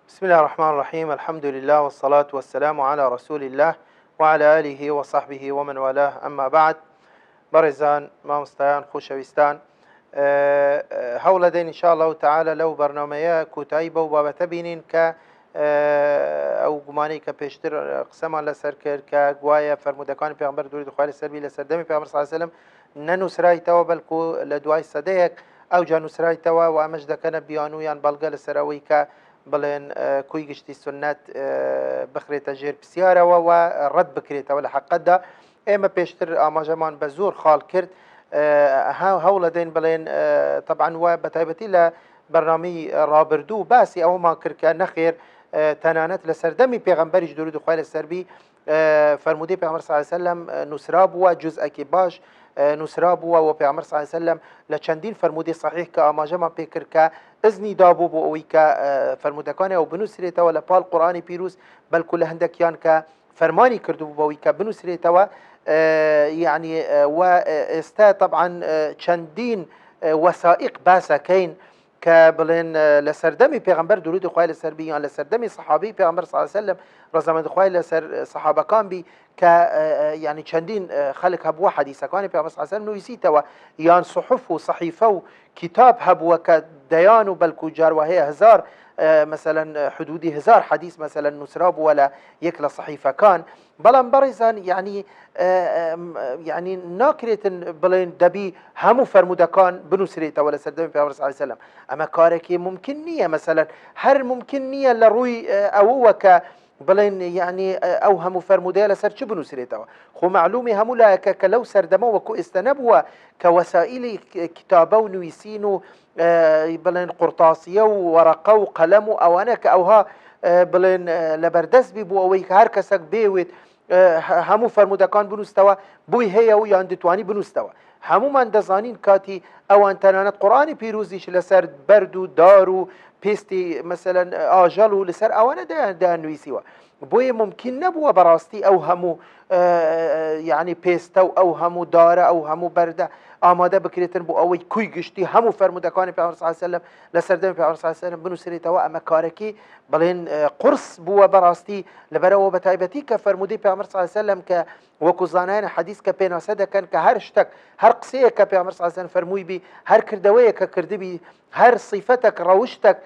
بسم الله الرحمن الرحيم. الحمد لله والصلاة والسلام على رسول الله وعلى آله وصحبه ومن والاه. أما بعد، برزان مامستيان خوشويستان هەوڵە دەین ئینشاءالله تعالى لەو بەرنامەیە کۆتایی بەو بابەتە بینین کە ئەو گومانەی کە پێشتر قسەمان لەسەر کرد کە گوایە فەرمودەکانی پێغەمبەر دووری خوای لەسەر بی لە سەردەمی پێغەمبەر صلی الله علیه وسلم نەنووسرایتەوە بەڵکو لە دوای سەدەیەک ئەوجا نووسرایتەوە و ئەمەش دەکەنە بیانویان بەڵگە لەسەر ئەوەی کە بڵێن کوی گشتی سنەت بخرێتە ژێر پرسیارەوە و ڕەت بکرێتەوە لە حەقەتدا. ئێمە پێشتر ئاماژەمان بە زۆر خاڵ کرد، هەوڵە دەین بڵێن طبعاً وە بەتایبەتی لە بەرنامەی ڕابردوو باسی ئەوەمان کرد کە نەخێر تەنانەت لە سەردەمی پێغەمبەریش درود و خوای لەسەر بی فەرمودەی پێغەمبەر صلی الله علیه وسلم نووسرا بووە، جوزئێکی باش نووسرا بووە و پێغەمبەر صلی الله علیه وسلم لە چەندین فەرمودەی صحیح کە ئاماژەمان پێ کرد کە ئذنی دابوو بۆ ئەوەی کە فەرمودەکانی ئەو بنووسرێتەوە لە پاڵ قورئانی پیرۆز، بەڵکو لە هەندێکیان کە فەرمانی کردووە بەوەی کە بنووسرێتەوە. يعني واستا طبعا چەندین وثائق باسەکەین کە بڵێن لە سەردەمی پێغەمبەر درود خوای لەسەر بی یان لە سەردەمی سەحابەی پێغەمبەر صلی الله علیه وسلم ڕەزامەند خوای لەسەر سەحابەکان بی کە يعني چەندین خەڵک هەبووە حەدیثەکانی پێغەمبەر صلی الله علیه وسلم نووسیتەوە، یان صحف و صحیفە و کتاب هەبووە کە دەیان و بەلکو جاروهەیە هزار مثلا حدودی هزار حديث مثلا نووسرا بووە لە یەک لە صحیفەکان. بەڵام بەڕێزان يعني ناکرێتن بڵێن دەبی هەموو فەرمودەکان بنووسرێتەوە لە سەردەمی پێغەمبەر صلی الله علیه وسلم. ئەمە کارێکی ممکن نییە، مثلا هەر ممکن نییە لە ڕووی ئەوەوە کە بڵێن يعني ئەو هەموو فەرمودەیە لەسەر چ بنووسرێتەوە. خۆ معلومی هەموو لایەکە کە لەو سەردەمە وەکو ئێستا نەبووە کە وەسائلی کتابە و نوویسین و بڵێن قورتاسیە و وەرەقە و قەلەم و ئەوانە کە ئەوها بڵێن لەبەردەست بی بۆ ئەوەی کە هەر کەسێک بێوێت هەموو فەرمودەکان بنووسەوە بووی هەیە و یان دەتوانی بنووسەوە. هەمومان دەزانین کاتی ئەوان تەنانەت قورئانی پیرۆزیش لەسەر بەرد و دار و پێستی مثلا ئاژەڵ و لەسەر ئەوانە دانوویسیوە. بۆیە ممکن نەبووە بەڕاستی ئەو هەموو يعني پێستە و ئەو هەموو دارە ئەو هەموو بەردە ئامادە بکرێتن بۆ ئەوەی کوی گشتی هەموو فەرمودەکانی پێغەمبەر صلی الله علیه وسلم لە سەردەمی پێغەمبەر صلی الله علیه وسلم بنووسرێتەوە. ئەمە کارێکی بڵێن قورس بووە بەڕاستی لەبەرەوە بەتایبەتی کە فەرمودەی پێغەمبەر صلی الله علیه وسلم کە وەکو زانایان حەدیث کە پێناسە دەکەن کە هەر شتێک هەر قسەیەک کە پێغەمبەر صلی الله علیه وسلم فەرمووی بی، هەر کردەوەیەک کە کردبی، هەر صیفەتێک ڕەوشتێک،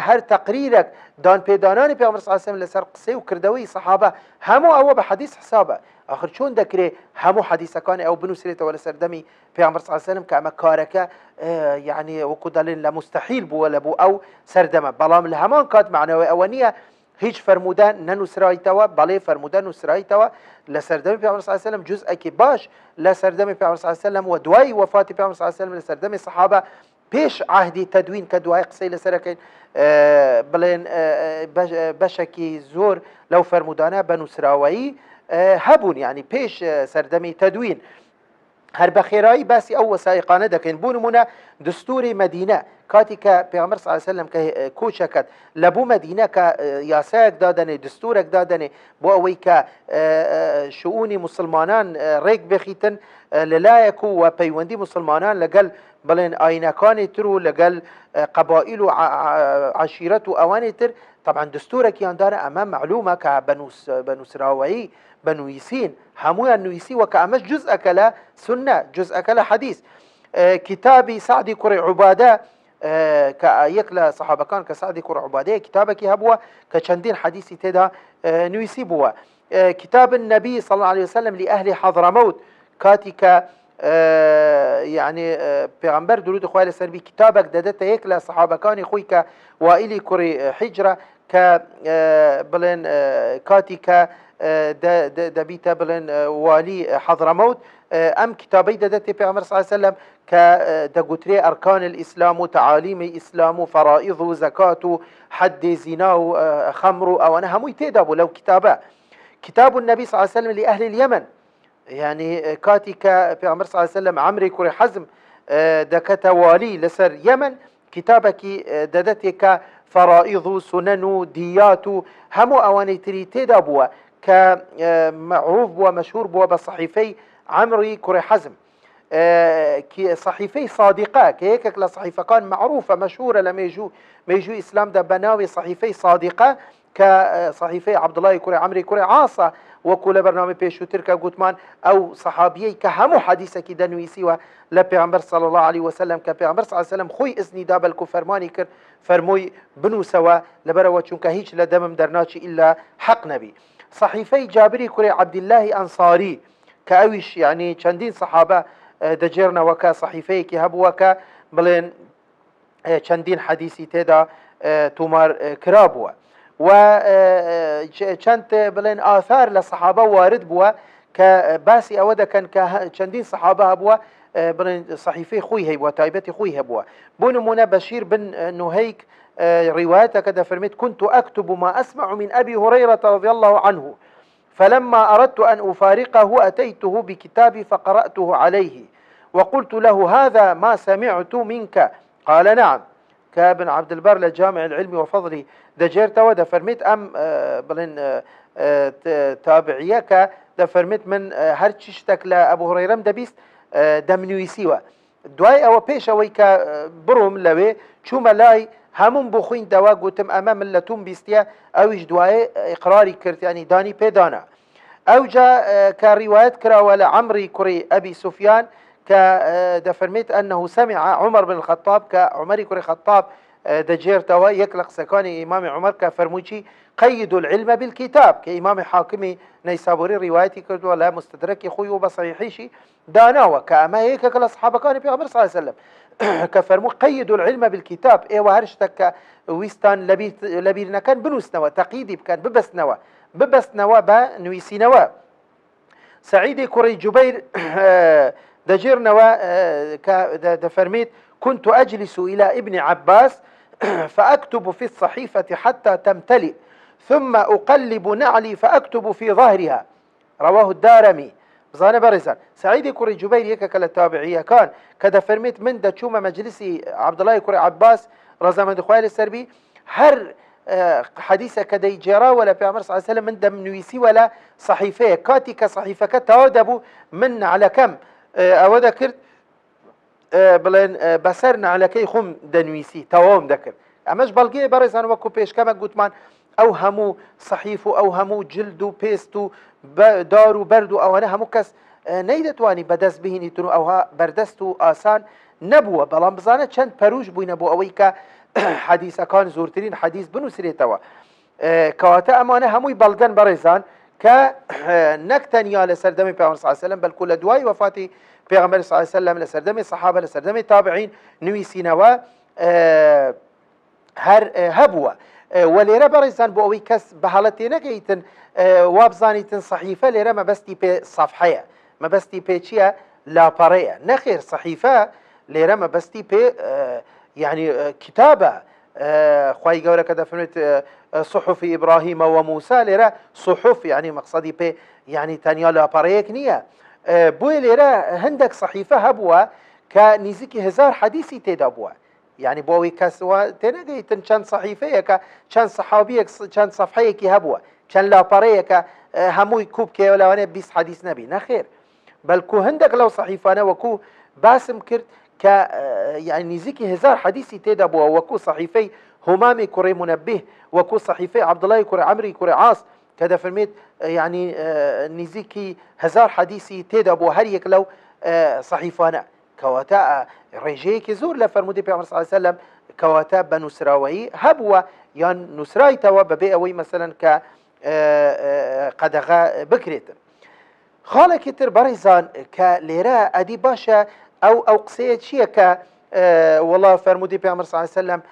هەر تەقریرێک دان پێدانانی پێغەمبەر صلی الله علیه وسلم لەسەر قسەی و کردەوەی سەحابە هەموو ئەوە بە حەدیث حسابە. آخر چۆن دەکرێت هەموو حەدیثەکانی ئەو بنووسرێتەوە لە سەردەمی پێغەمبەر صلی الله علیه وسلم کە ئەمە کارەکە يعني وەکو دەڵێن لە مستحیل بووە لە بۆ ئەو سەردەمە. بەڵام لە هەمان کات معنەوەی ئەوە نییە هیچ فەرمودە نەنووسرایتەوە، بەڵێ فەرمودە نووسرایتەوە لە سەردەمی پێغەمبەر صلی الله علیه وسلم جزئێکی باش لە سەردەمی پێغەمبەر صلی الله علیه وسلم و دوای وفاتی پێغەمبەر صلی الله علیه وسلم لە سەردەمی سەحابە پێش عهدی تەدوین کە دوای قسەی لەسەرەکەین بڵێن بەشێکی زۆر لەو فەرمودانە بە نووسراوەیی هەبوون، يعني پێش سەردەمی تەدوین. هەر بە خێرایی باسی ئەو وەسایقانە دەکەین. بۆ نمونە دستوری مەدینە کاتی کە پێغەمبەر صلی الله علیه وسلم کە کۆچەکەت لە بوو مەدینە کە یاسایەک دادەنێ، دستورێک دادەنێ بۆ ئەوەی کە شؤونی مسلمانان ڕێک بخیتن لەلایەک و پەیوەندی مسلمانان لەگەڵ بڵێن ئاینەکانی تر و لەگەڵ قەبائیل و عەشیرەت و ئەوانی تر. طبعا دستورێکیان دارە، ئەمە معلومە کە بە نووسراوەیی بنوویسین هەمویان نوویسیوە کە ئەمەش جزئەکە لە سنە، جزئەکە لە حەدیث. کتابی سعدی کوڕی عوبادە کە یەک لە سەحابەکان کە سعدی کوڕی عوبادەیە کتابێکی هەبووە کە چەندین حەدیثی تێدا نوویسی بووە. کتاب النبی صلی الله علیه وسلم لأهل حضرموت کاتی کە يعني پێغەمبەر درود خوای لەسەر بی کتابێک دەدەتە یەک لە سەحابەکانی خۆی کە وائیلی کوڕی حیجرە کە بڵێن کاتی کە دەبیتە بڵێن والی حەضرەمەوت ئەم کتابەی دەدەتێ پێغەمبەر صلی الله علیه وسلم کە دەگوترێ ئەرکان الئیسلام و تەعالیمی ئیسلام و فەرائیض و زەکات و حەدی زینا و خەمر و ئەوانە هەمووی تێدا بوو لەو کتابە. کتاب النبی صلی الله علیه وسلم لأهل اليمن، يعني کاتی کە پێغەمبەر صلی الله علیه وسلم عەمری کوڕی حەزم دەکەتە والی لەسەر یەمن کتابێکی دەدەتێ کە فەرائیض و سنن و دیات و هەموو ئەوانەی تری تێدا بووە کە معروف بووە مەشهور بووە بە صحیفەی عەمری کوڕی حەزم. صحيفي صادقة كهيك لصحيفة كان معروفة مشهورة لما يجوا إسلام ده بناوي صحيفي صادقة كصحيفي عبد الله كوري عمري كوري عاصة وكل برنامج بيشو تركا قوتمان أو صحابيي كهمو حديثة كده نويسيوا لبيغمبر صلى الله عليه وسلم كبيغمبر صلى الله عليه وسلم خوي إذني داب الكفرماني كر فرموي بنو سوا لبروا چونك هيج لدمم درناتي إلا حق نبي صحيفي جابري كوري عبد الله أنصاري كأويش يعني چندين صحابة دجرنا وكا صحيفي كي هبوا وكا بلين چندين حديثي تدا تومار كرابوا و چند بلين آثار لصحابة وارد بوا كباسي أودا كان چندين صحابة هبوا بلين صحيفي خوي هبوا تايبتي خوي هبوا بونمونا بشير بن نهيك روايته كده فرميت كنت أكتب ما أسمع من أبي هريرة رضي الله عنه فلما أردت أن أفارقه أتيته بكتابي فقرأته عليه وقلت له هذا ما سمعت منك قال نعم كابن عبد البر لجامع العلم وفضله دجرت ودا فرميت أم بلين تابعيك دا فرميت من هرتشتك لأبو هريرة دبيست دمنوي سيوا دواي أو بيش أويك بروم لوي شو ملاي همون بخوين دوا قوتم أمام اللتون بيستيا أويش دواي إقراري كرت يعني داني بيدانا أو جاء كروايات كراوة عمري كري أبي سفيان كدفرميت أنه سمع عمر بن الخطاب كعمري كري خطاب دجير توا يكلق سكاني إمام عمر كفرموشي قيدوا العلم بالكتاب كإمام حاكمي نيسابوري روايتي كردوا لا مستدرك خوي وبصحيحيشي داناوا كأما هيك كلا أصحاب كان في عمر صلى الله عليه وسلم كفرمو قيدوا العلم بالكتاب ايه وهرشتك ويستان لبيرنا كان بنوسنوا تقييدي كان ببسنوا با نويسينوا سعيد كري جبير دجرنوا دفرميت كنت أجلس إلى ابن عباس فأكتب في الصحيفة حتى تمتلئ ثم أقلب نعلي فأكتب في ظهرها رواه الدارمي بزانه برزان سعيد كوري جبير يكا كلا تابعية كان كدا فرميت من دا تشوم مجلسي عبد الله كوري عباس رضا من دخوال السربي هر حديثة كدا يجرا ولا في عمر صلى الله عليه وسلم من دم نويسي ولا صحيفة كاتي كصحيفة كتاودبو من على كم او ذكرت بلين بسرنا على كي خم دنويسي توام ذكر اماش بلقي برزان وكو بيش كما قلت او همو صحيفو او همو جلدو بيستو دارو بردو او انا همو كس نيدتواني بدس بهني تنو او بردستو آسان نبوه بلان بزانه چند پروش بوين ابو اويكا حديث كان زورترين حديث بنو سريتوا كواتا امانه هموي بلغن برزان ك نكتنيا لسردمي پیغمبر صلى الله عليه وسلم بل كل دواي وفاتي پیغمبر صلى الله عليه وسلم لسردمي صحابه لسردمي تابعين نويسينوا هر هبوه وليرة برزان بو اوي كس بحالتي نقيتن وابزانيتن صحيفة ليرة ما بستي بي صفحية ما بستي بي چيا لا بارية نخير صحيفة ليرة ما بستي بي يعني كتابة خواهي قولة كده فهمت صحف إبراهيم وموسى ليرة صحف يعني مقصدي بي يعني تانيا لا بارية كنية بوي ليرة هندك صحيفة هبوة كنيزيكي هزار حديثي تدابوه يعني بوي كسوا تنقي تنشان صحيفة كان صحابية كان صفحية كي هبوة كان لا بارية هموي كوب كي ولا وانا بيس حديث نبي نخير بل كو هندك لو صحيفة أنا وكو باسم كرت ك يعني نزيكي هزار حديثي تيدا بوا وكو صحيفي همامي كوري منبه وكو صحيفي عبد الله كوري عمري كوري عاص كذا فرميت يعني نزيكي هزار حديثي تيدا بوا هريك لو صحيفة أنا كواتا رجيك زور لفرمودي بيعمر صلى الله عليه وسلم كواتا بنسراوي هبوا يان نسراي توا ببيئوي مثلا ك قدغا بكريت خالك كتر بريزان كليرا ادي باشا او قصيه شيء ك والله فرمودي بيعمر صلى الله عليه وسلم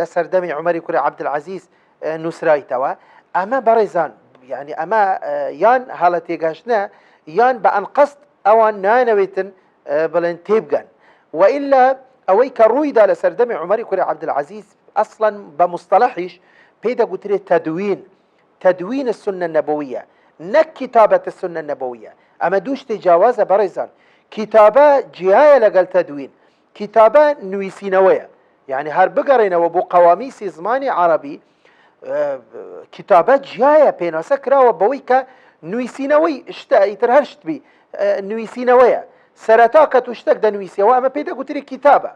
لسردمي عمر كري عبد العزيز نسراي توا اما بريزان يعني اما يان حالتي غاشنا يان بان قصد او نانويتن بلن تيبغان والا اويك رويدا لسردمي عمر كري عبد العزيز اصلا بمصطلحش بيدا قلت تدوين السنه النبويه نك كتابه السنه النبويه اما دوش تجاوز برزان كتابه جهايه لقال تدوين كتابه نويسينويه يعني هر بقرينا وبو قواميس زماني عربي كتابه جهايه بيناسا كرا وبويك نويسينوي اشتا يترهرشت بي نويسينويه سرتا كتوشتك دنويسي وأما بيدا قتري كتابة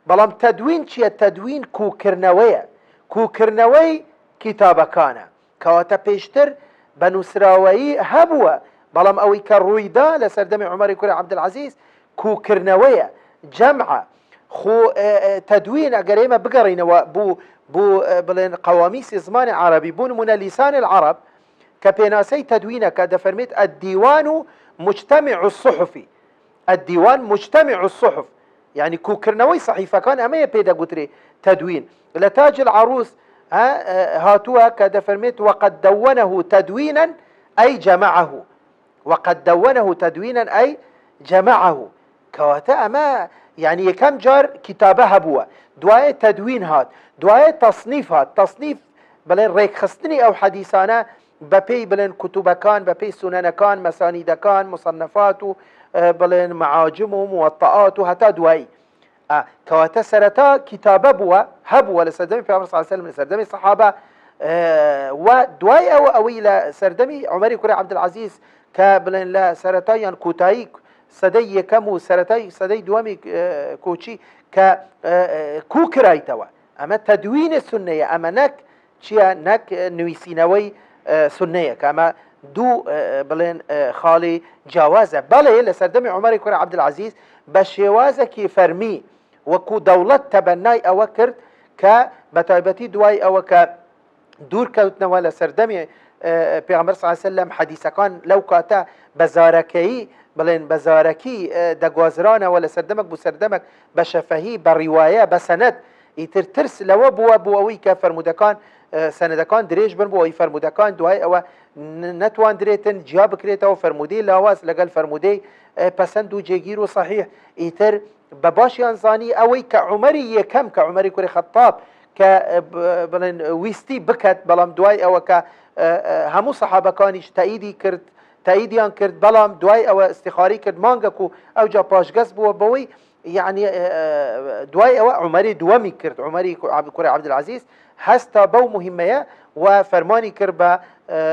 بلام تدوين چيا تدوين كوكرنوية كوكرنوي كتابة كان كواتا بيشتر بنسراوي هبوة بلام اوي كرويدا لسردم عمر كوري عبد العزيز كوكرنوية جمعة خو تدوين اقريما بقرين بو بلين قواميس زمان عربي بون من لسان العرب كبيناسي تدوينه كده فرميت الديوان مجتمع الصحفي الديوان مجتمع الصحف يعني كوكرنوي صحيفة كان أما بيدا قتري تدوين لتاج العروس هاتوها كده فرميت وقد دونه تدوينا أي جمعه وقد دونه تدوينا أي جمعه كواتا أما يعني كم جار كتابها بوا دواء تدوين هات دواء تصنيف هات تصنيف بلين ريك خستني أو حديثانا ببي بلين كتبكان ببي سننكان مسانيدكان مصنفات بلين معاجم وموطئات هتا دوائي كواتا سرتا كتابة بوا هبوا لسردمي في عمر صلى الله عليه وسلم لسردمي الصحابة ودواي أوي لسردمي عمر كوري عبد العزيز كبلين لا سرتا يعني كوتاي سدي كمو سرتاي سدي دوامي كوتشي كوكراي توا أما تدوين السنية أما نك شيا نك نويسينوي سنية كما دو بلين خالي جوازه بله لسردمي عمر كوري عبد العزيز بشوازه كي فرمي وكو دولة تبناي او كرد كبتايبتي دواي او دور كوتنا ولا سردمي پیغمبر صلى الله عليه وسلم حديث كان لو كاتا بزاركي بلين بزاركي دغوازرانا ولا سردمك بو سردمك بشفهي بروايه بسند يترترس لو بووي كفرمودكان سندكان دريج بن بووي فرمودكان دوای او نتوان دريتن جواب كريتا فرمودي لاواز لقال فرمودي پسند و جيگيرو صحيح يتر بباش ينزاني اوي كعمري يكم كعمري كوري خطاب بلين ويستي بكت بلام دواي او همو صحابه كانش تأييدي كرت تأييديان كرت بلام دواي او استخاري كرت مانجكو او جا باش قصبو بوي يعني دواي او عمري دوامي كرت عمري كوري عبد العزيز هستا بو مهمية وفرماني كربا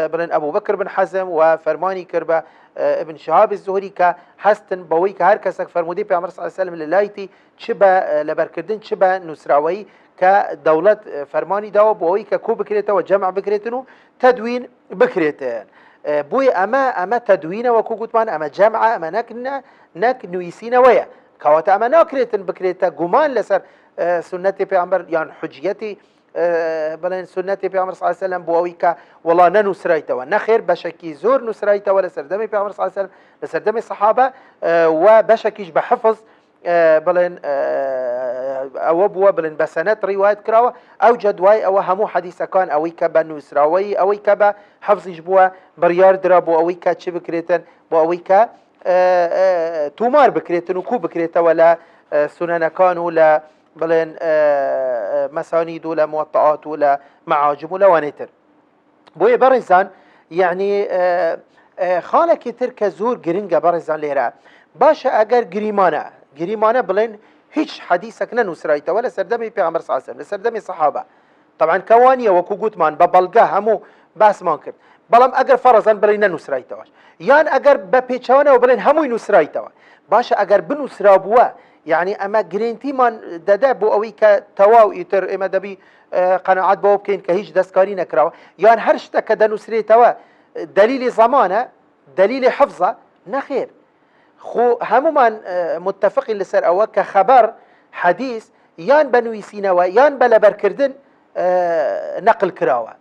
بلين ابو بكر بن حزم وفرماني كربا ابن شهاب الزهري كحستن بوي كهر كسك فرمودي بيعمر صلى الله عليه وسلم للايتي چبا لبركردن چبا نسراوي كدولة فرماني داو بوي ككو بكريتا وجمع بكريتنو تدوين بكريتن بوي اما تدوين وكو قطمان اما جمع اما نك نويسين ويا كواتا اما ناكريتن بكريتا قمان لسر سنتي بيعمر يعني حجيتي بلين سنتي بيعمر صلى الله عليه وسلم بوويكا والله ننسريتوا نخير بشكي زور نسريتوا لسردمي بيعمر صلى الله عليه وسلم لسردمي الصحابة وبشكيش بحفظ بلين او بوا بلين بسنات رواية كراوة او جدواي او همو حديثة كان اويكا بنسراوي اويكا بحفظ جبوا بريار درابو اويكا تشي بكريتن بوويكا تومار بكريتن وكو بكريتا ولا سنن كان ولا بلين مسانيد ولا موطئات ولا معاجم ولا ونتر بوي برزان يعني خالك ترك زور جرينجا برزان ليرا باشا اگر جريمانه بلين هيش حديثك ننسرايته ولا سردمي بيغمبر صلى الله عليه وسلم سردمي صحابه طبعا كوانيا وكو قوتمان ببلغه همو باس ما كرد بلام اگر فرضا بلين ننسرايته يان اگر بپیچونه وبلين همو نسرايته باشا اگر بنسرابوا يعني اما جرينتي من دادا بو اوي كتواو يتر اما دبي قناعات بو بكين كهيج دسكاري نكراو يعني هرشتا كدنسري توا دليل زمانه دليل حفظه نخير خو همو من متفقين لسر او كخبر حديث يان بنويسينوا يان بلا بركردن نقل كراوه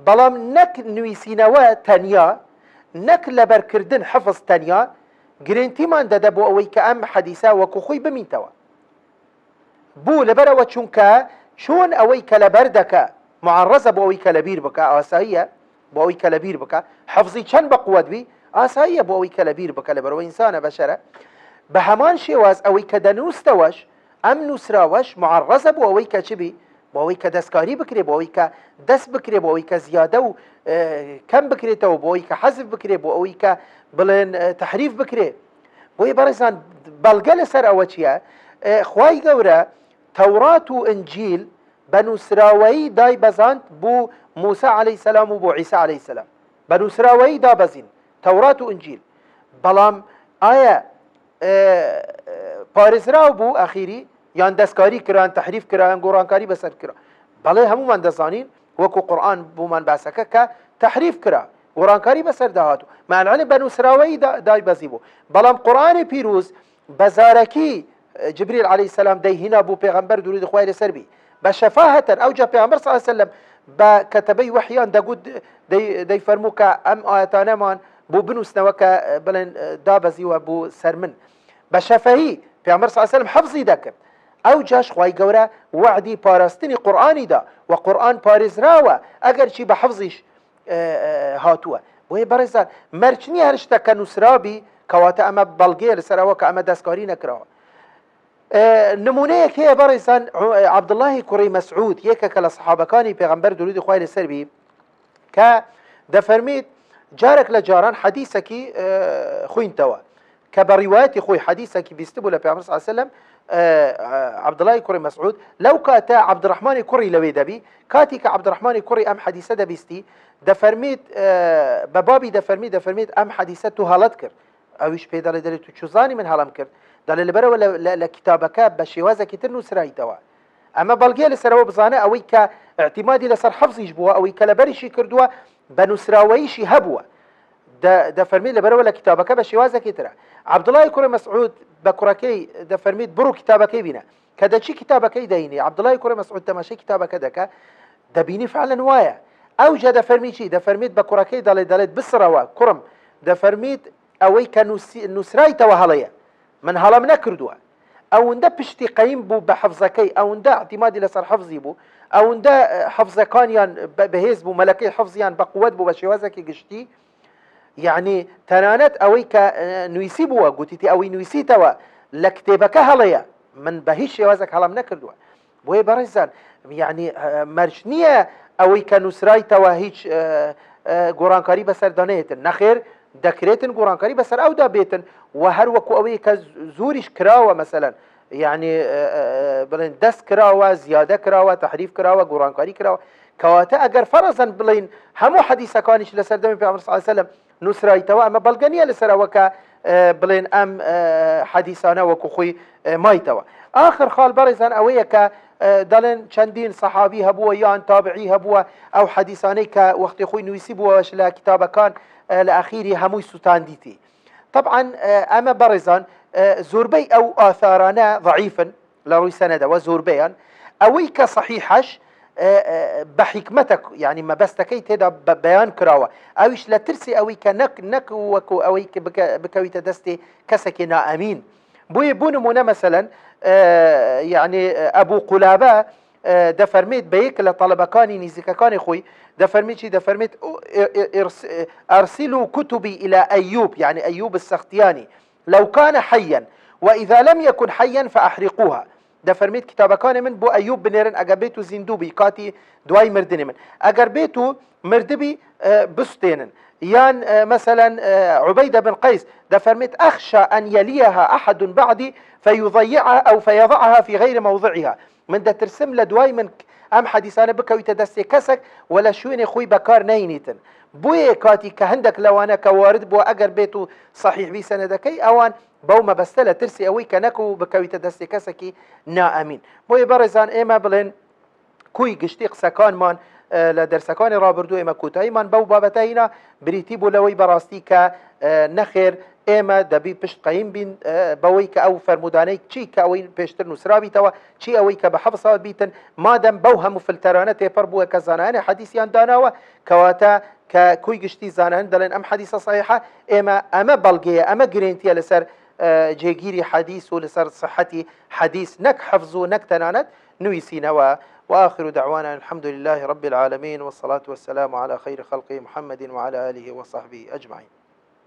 بلام نك نويسينوا تانيا نك لبركردن حفظ تانيا جرينتي من دادا بو اوي كأم حديثة وكو خوي بمين توا بو لبرا وچونكا شون اوي كلبردك معرضة بو اوي كلبير بكا آسائية بو اوي كلبير بكا حفظي چند بقوات بي آسائية بو اوي كلبير بكا لبرا وإنسان بشرة بهمان شواز اوي كدنوستوش ام نسراوش معرضة بو اوي كچبي بو اوي كدسكاري بكري بو اوي كدس بكري بو اوي كزيادة كم بكري تو بو اوي كحذف بكري بو اوي بلين تحريف بكري بوي برزان بلغل سر اوچيا خواي گورا توراة و انجيل بنو سراوي داي بزانت بو موسى عليه السلام و بو عيسى عليه السلام بنو سراوي دا بزين توراة و انجيل بلام آية پارێزراو بوو ئەخیری یان دەستکاری کران تحریف کرایان گۆڕانکاری بەسەر کرا بەڵێ هەمومان دەزانین وەکو قورئان بوومان باسەکە کە تحریف کرا گۆڕانکاری بەسەر داهاتوو معنی بەنووسراوەی دای بەزی بوو بەڵام قورئانی پیرۆز بەزارەکی جبريل عليه السلام دەیهینا بوو پێغەمبەر درودی خوای لەسەر بی بە شەفاهەتەن ئەوجا پێغەمبەر صلی الله عليه وسلم بە کەتەبەی وحیان دەگوت دەیفەرموو کە ئەم ئاەتانەمان بۆ بنووسنەوە کە بڵێن دابەزیوە بۆ سەر من بە شەفەهی پێغەمبەر صلی الله عليه وسلم حەفزی دەکرد ئەو جاش خوای گەورە وعدی پاراستنی قورئانی دا و قورئان پارێزراوە ئەگەر چی بە حەفزیش هاتووە بۆیە بەڕێزان مەرج نییە هەر شتێک کە نووسرابی کەواتە ئەمە بەڵگەیە لەسەرەوە کە ئەمە دەستکاری نەکراوە نمونەیەک هەیە بەڕێزان عەبدوڵڵاهی کوڕی مەسعود یەکێکە لە سەحابەکانی پێغەمبەر درودی خوای لەسەر بی کە دەفەرمێت جارێک لە جاران حەدیثێکی خوێنتەوە کە بە ڕیوایەتی خۆی حەدیثێکی بیست بوو لە پێغەمبەر صلی الله عليه وسلم عەبدوڵڵاهی کوڕی مەسعود لەو کاتە عەبدوڕەحمانی کوڕی لەوێ دەبی کاتی کە عەبدوڕەحمانی کوڕی ئەم حەدیثە دەبیستی دەفەرمێت بە بابی دەفەرمێت ئەم حەدیثە تو هەڵەت کرد ئەویش پێ دەڵێ تو چوزانی من هەڵام کرد دەڵێ لەبەرەوە لە کتابەکە بە شێوازێکی تر نووسرایتەوە ئەمە بەڵگەیە لەسەرەوە بزانە ئەوەی کە اعتیمادی لەسەر حەفزیش بووە ئەوەی کە لەبەریشی کردووە بە نووسراوەیشی هەبووە دەفەرمێت لەبەرەوە لە کتابەکە بە شێوازێکی ترە عەبدوڵڵاهی کوڕی مەسعود بە کوڕەکەی دەفەرمێت بڕۆ کتابەکەی بینە کە دەچی کتابەکەی دەینێ عەبدوڵڵاهی کوڕی مەسعود تەماشای کتابەکە دەکا دەبینی فعلەن وایە ئەوجا دەفەرمی چی دەفەرمێت بە کوڕەکەی دەڵێت بسڕەوە کوڕم دەفەرمێت ئەوەی کە نووسرایتەوە هەڵەیە من هەڵام نەکردووە ئەوەندە پشتی قەیم بوو بە حەفزەکەی ئەوەندە اعتیمادی لەسەر حەفزی بوو ئەوەندە حەفزەکانیان بەهێز بوو مەلەکەی حەفزیان بە قووەت بوو بە شێوازێکی گشتی یعنی تەنانەت ئەوەی کە نوویسی بووە گوتیتی ئەوەی نوویسیتەوە لە کتێبەکە هەڵەیە من بە هیچ شێوازێک هەڵام نەکردووە بۆیە بەڕێزان یعنی مەرج نییە ئەوەی کە نووسرایتەوە هیچ گۆڕانکاری بەسەر دەنێتن نەخێر دەکرێتن گۆڕانکاری بەسەر ئەودا بێتن و هەر وەکو ئەوەی کە زوریش کراوە مەسەلەن یعنی بڵێن دەست کراوە زیادە کراوە تحریف کراوە گۆڕانکاری کراوە کەواتە ئەگەر فەرەزەن بڵین هەموو حەدیثەکانیش لەسەر دەمی پێغەمبەر صلی الله عليه وسلم نووسرایتەوە ئەمە بەڵگە نییە لەسەرەوە کە بڵێن ئەم حەدیثانە وەکو خۆی مایتەوە آخر خاڵ بەڕێزان ئەوەیە کە دەڵێن چەندین سەحابی هەبووە یان تابعی هەبووە ئەو حەدیثانەی کە وەختی خۆی نوویسی بووەش لە کتابەکان لە ئەخیری هەمووی سوتاندیتی طبعا ئەمە بەڕێزان زۆربەی ئەو ئاثارانە ضعیفن لە ڕووی سەنەدەوە زۆربەیان ئەوەی کە صحیحەش بە حیکمەتە یعنی مەبەستەکەی تێدا بەیان کراوە ئەویش لە ترسی ئەوەی کە نەک وەکو ئەوەی کە بکەویتە دەستی کەسێکی نائەمین بۆیە بوو نمونە مەسەلەن یعنی ئەبوو قولابە دەفەرمێت بە یەک لە تەڵەبەکانی نزیکەکانی خۆی دەفەرمێت چی دەفەرمێت أرسلوا كتبي إلى أيوب يعني أيوب السختياني لو كان حيا وإذا لم يكن حيا فأحرقوها دەفەرمێت کتابەکانی من بۆ ئەیوب بنێرن ئەگەر بێت و زیندووبی کاتی دوای مردنی من ئەگەر بێت و مردبی بستێنن یان مثلا عبيدة بن قيس دەفەرمێت أخشى أن يليها أحد بعدي فيضيعها أو فيضعها في غير موضعها من دەترسم لە دوای من ئەم حەدیثانە بکەویتە دەستی کەسێک و لە شوێنی خۆی بەکار نەینیتن بۆیە کاتی کە هەندێک لەوانە کە وارد بووە ئەگەر بێت و صحیحبی سەنەدەکەی ئەوان بەو مەبەستە لە ترسی ئەوەی کە نەکو بکەویتە دەستی کەسێکی نائەمین بۆیە بەڕێزان ئێمە بڵێن کوی گشتی قسەکانمان لە دەرسەکانی ڕابردوو ئێمە کۆتاییمان بەو بابەتەینا بریتی بوو لەوەی بەڕاستی کە نەخێر ئێمە دەبی پشت قەیم بین بەوەی کە ئەو فەرمودانەی چی کە ئەوەی پێشتر نووسرابیتەوە چی ئەوەی کە بە حەفسەوە بیتن مادەم بەو هەموو فلتەرانە تێپەر بووە کە زانایانی حەدیثیان داناوە کەواتە کە کوی گشتی زانایان دەڵێن ئەم حەدیثە صحیحە ئێمە ئەمە بەڵگەیە ئەمە گرنگتیە لەسەر جێگیری حەدیث و لەسەر صحەتی حەدیث نەک حەفظ و نەک تەنانەت نوویسینەوە وآخر دعوانا الحمد لله رب العالمين والصلاة والسلام على خير خلقه محمد وعلى آله وصحبه أجمعين